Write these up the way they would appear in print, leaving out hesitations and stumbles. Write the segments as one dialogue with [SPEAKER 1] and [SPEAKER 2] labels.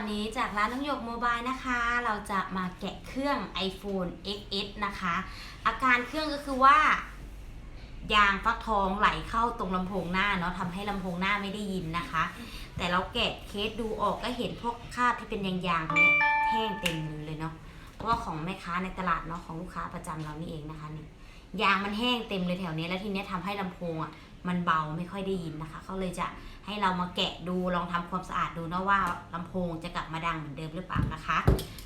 [SPEAKER 1] วันนี้จากร้านน้องหยกโมบายนะคะเราจะมาแกะเครื่อง iPhone XS นะคะอาการเครื่องก็คือว่ายางฟักทองไหลเข้าตรงลำโพงหน้าเนาะทำให้ลำโพงหน้าไม่ได้ยินนะคะแต่เราแกะเคสดูออกก็เห็นพวกคราบที่เป็นยางๆเนี่ยแห้งเต็มมือเลยเนาะเพราะว่าของแม่ค้าในตลาดเนาะของลูกค้าประจำเรานี่เองนะคะนี่ยางมันแห้งเต็มเลยแถวนี้แล้วทีนี้ทำให้ลำโพงอ่ะมันเบาไม่ค่อยได้ยินนะคะเขาเลยจะให้เรามาแกะดูลองทำความสะอาดดูนะว่าลำโพงจะกลับมาดังเหมือนเดิมหรือเปล่านะคะ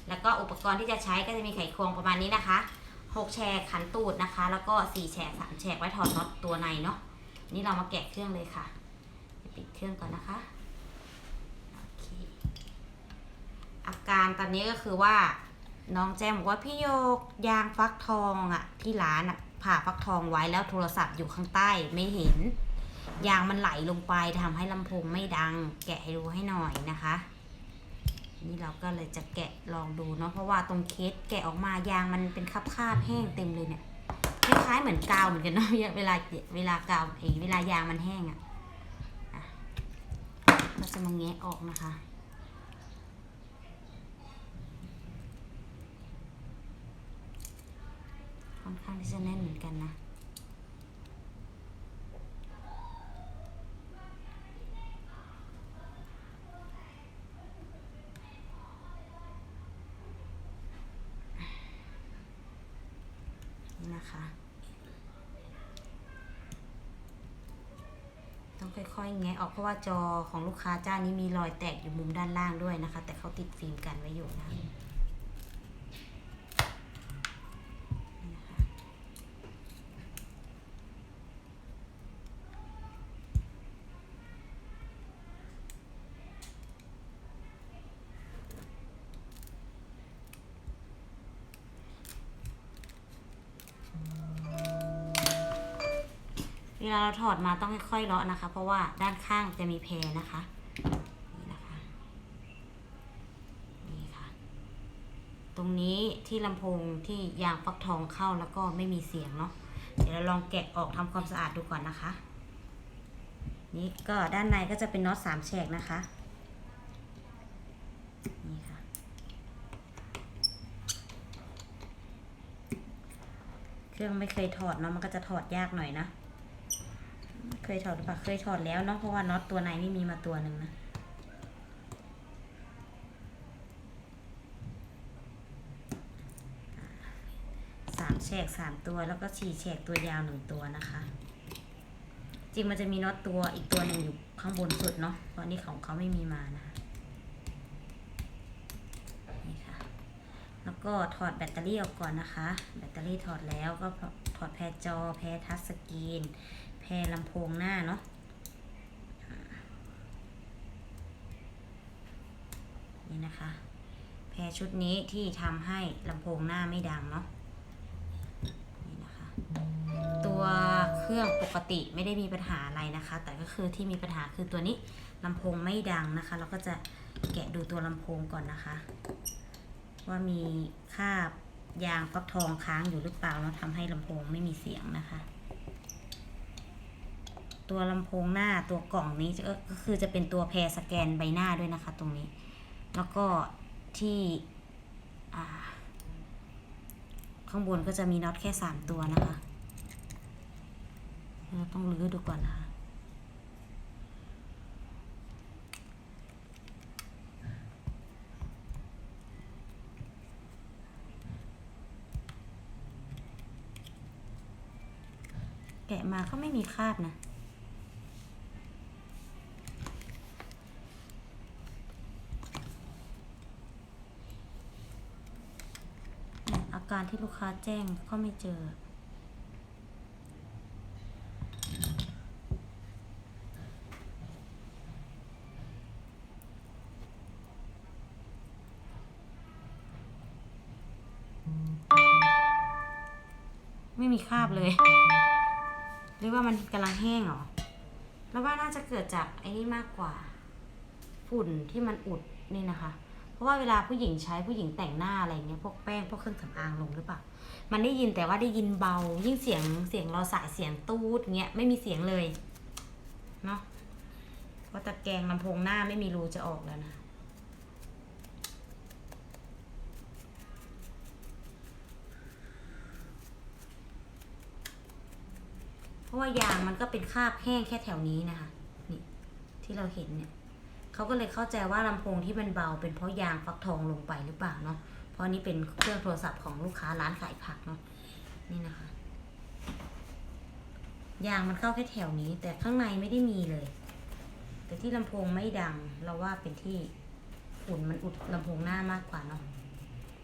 [SPEAKER 1] แล้วก็อุปกรณ์ที่จะใช้ก็จะมีไขควงประมาณนี้นะคะ6แฉกขันตูดนะคะแล้วก็4แฉก3แฉกไว้ถอดน็อตตัวในเนาะนี่เรามาแกะเครื่องเลยค่ะปิดเครื่องก่อนนะคะโอเคอาการตอนนี้ก็คือว่าน้องแจ้งบอกว่าพี่โยกยางฟักทองอ่ะที่ร้านอ่ะผ่าฟักทองไว้แล้วโทรศัพท์อยู่ข้างใต้ไม่เห็นยางมันไหลลงไปทำให้ลำโพงไม่ดังแกะให้ดูให้หน่อยนะคะนี่เราก็เลยจะแกะลองดูเนาะเพราะว่าตรงเคสแกะออกมายางมันเป็นคราบแห้งเต็มเลยเนี่ยคล้ายๆเหมือนกาวเหมือนกันเนาะเวลากาวเวลายางมันแห้งอ่ะเราจะมาแงะออกนะคะค่อนข้างที่จะแน่นเหมือนกันนะนี่นะคะต้องค่อยๆแงะออกเพราะว่าจอของลูกค้าเจ้านี้มีรอยแตกอยู่มุมด้านล่างด้วยนะคะแต่เขาติดฟิล์มกันไว้อยู่นะเวลาเราถอดมาต้องค่อยๆเลาะนะคะเพราะว่าด้านข้างจะมีแพรนะคะนี่นะคะนี่ค่ะตรงนี้ที่ลำโพงที่ยางฟักทองเข้าแล้วก็ไม่มีเสียงเนาะเดี๋ยวเราลองแกะออกทำความสะอาดดูก่อนนะคะนี่ก็ด้านในก็จะเป็นน็อต3แฉกนะคะนี่ค่ะเครื่องไม่เคยถอดเนาะมันก็จะถอดยากหน่อยนะเคยถอดหรือเปล่าเคยถอดแล้วเนาะเพราะว่าน็อตตัวในนี่มีมาตัวหนึ่งนะ3แฉก3ตัวแล้วก็4แฉกตัวยาว1ตัวนะคะจริงมันจะมีน็อตตัวอีกตัวหนึ่งอยู่ข้างบนสุดเนาะเพราะนี่ของเขาไม่มีมานะคะนี่ค่ะแล้วก็ถอดแบตเตอรี่ออกก่อนนะคะแบตเตอรี่ถอดแล้วก็ถอดแพรจอแพรทัชสกรีนแพรลำโพงหน้าเนาะนี่นะคะแพรชุดนี้ที่ทำให้ลำโพงหน้าไม่ดังเนาะนี่นะคะตัวเครื่องปกติไม่ได้มีปัญหาอะไรนะคะแต่ก็คือที่มีปัญหาคือตัวนี้ลำโพงไม่ดังนะคะเราก็จะแกะดูตัวลำโพงก่อนนะคะว่ามีคราบยางฟักทองค้างอยู่หรือเปล่าแล้วทำให้ลำโพงไม่มีเสียงนะคะตัวลำโพงหน้าตัวกล่องนี้ก็คือจะเป็นตัวแพรสแกนใบหน้าด้วยนะคะตรงนี้แล้วก็ที่ข้างบนก็จะมีน็อตแค่3ตัวนะคะเราต้องรื้อดูก่อนนะคะแกะมาก็ไม่มีคราบนะอาการที่ลูกค้าแจ้งก็ไม่เจอไม่มีคราบเลยหรือว่ามันกำลังแห้งหรอแล้วว่าน่าจะเกิดจากไอ้นี่มากกว่าฝุ่นที่มันอุดนี่นะคะเพราะว่าเวลาผู้หญิงใช้ผู้หญิงแต่งหน้าอะไรเงี้ยพวกแป้งพวกเครื่องสำอางลงหรือเปล่ามันได้ยินแต่ว่าได้ยินเบายิ่งเสียงเราสายเสียงตูดเงี้ยไม่มีเสียงเลยเนาะเพราะตะแกรงลำโพงหน้าไม่มีรูจะออกแล้วนะ ราะว่ายางมันก็เป็นคราบแห้งแค่แถวนี้นะคะนี่ที่เราเห็นเนี่ยเขาก็เลยเข้าใจว่าลำโพงที่มันเบาเป็นเพราะยางฟักทองลงไปหรือเปล่าเนาะเพราะนี้เป็นเครื่องโทรศัพท์ของลูกค้าร้านขายผักเนาะนี่นะคะยางมันเข้าแค่แถวนี้แต่ข้างในไม่ได้มีเลยแต่ที่ลำโพงไม่ดังเราว่าเป็นที่ฝุ่นมันอุดลำโพงหน้ามากกว่าเนาะ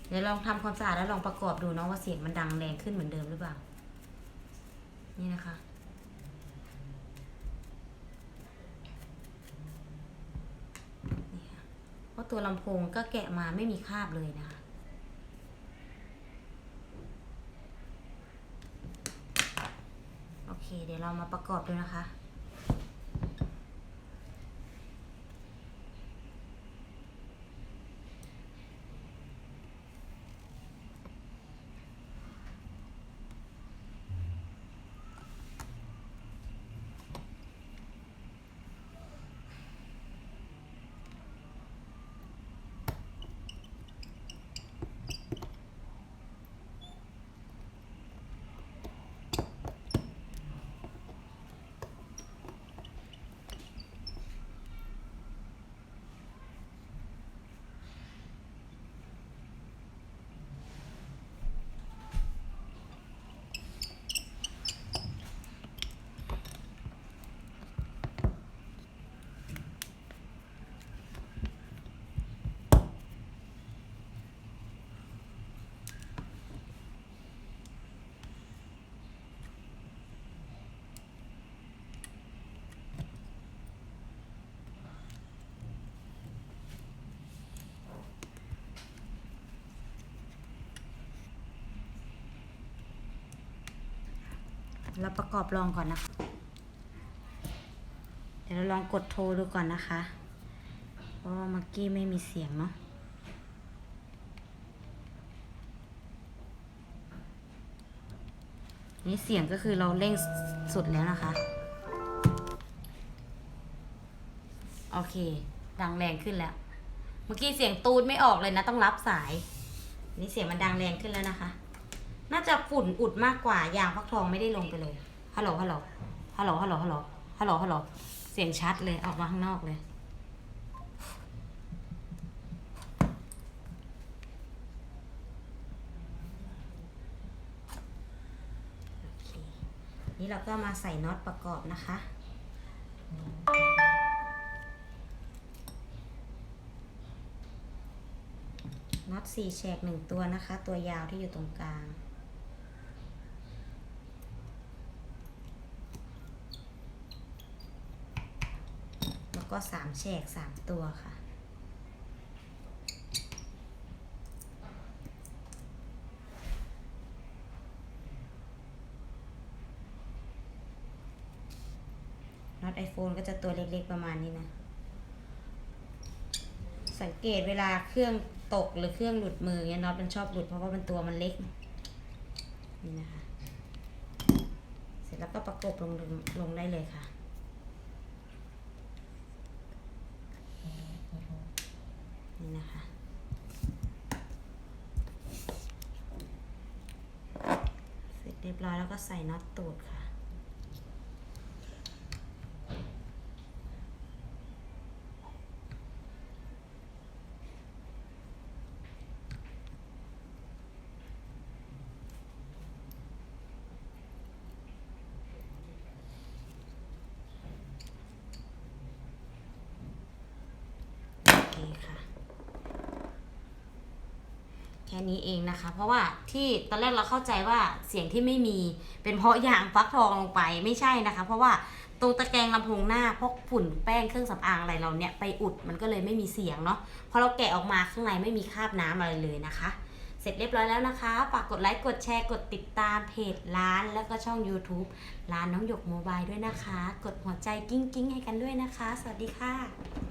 [SPEAKER 1] เดี๋ยวลองทำความสะอาดแล้วลองประกอบดูเนาะว่าเสียงมันดังแรงขึ้นเหมือนเดิมหรือเปล่านี่นะคะนี่ค่ะเพราะตัวลำโพงก็แกะมาไม่มีคราบเลยนะคะโอเคเดี๋ยวเรามาประกอบดูนะคะเราประกอบลองก่อนนะคะเดี๋ยวเราลองกดโทรดูก่อนนะคะเพราะว่าเมื่อกี้ไม่มีเสียงเนาะนี่เสียงก็คือเราเร่งสุดแล้วนะคะโอเคดังแรงขึ้นแล้วเมื่อกี้เสียงตูดไม่ออกเลยนะต้องรับสายนี่เสียงมันดังแรงขึ้นแล้วนะคะน่าจะฝุ่นอุดมากกว่ายางฟักทองไม่ได้ลงไปเลยฮัลโหลฮัลโหลฮัลโหลฮัลโหลฮัลโหลฮัลโหลฮัลโหลเสียงชัดเลยออกมาข้างนอกเลยนี่เราก็มาใส่น็อตประกอบนะคะน็อต4 แฉก1ตัวนะคะตัวยาวที่อยู่ตรงกลางแล้วก็3 แฉก3ตัวค่ะน็อต iPhone ก็จะตัวเล็กๆประมาณนี้นะสังเกตเวลาเครื่องตกหรือเครื่องหลุดมือเนี่ยน็อตมันชอบหลุดเพราะว่ามันตัวมันเล็กนี่นะคะเสร็จแล้วก็ประกบลงได้เลยค่ะนี่นะคะเสร็จเรียบร้อยแล้วก็ใส่น็อตตูดค่ะค่ะแค่นี้เองนะคะเพราะว่าที่ตอนแรกเราเข้าใจว่าเสียงที่ไม่มีเป็นเพราะยางฟักทองลงไปไม่ใช่นะคะเพราะว่าตรงตะแกรงลำโพงหน้าพวกฝุ่นแป้งเครื่องสำอางอะไรเราเนี่ยไปอุดมันก็เลยไม่มีเสียงเนาะพอเราแกะออกมาข้างในไม่มีคราบน้ำอะไรเลยนะคะเสร็จเรียบร้อยแล้วนะคะฝากกดไลค์กดแชร์กดติดตามเพจร้านแล้วก็ช่อง YouTube ร้านน้องหยกโมบายด้วยนะคะกดหัวใจกิ้งๆให้กันด้วยนะคะสวัสดีค่ะ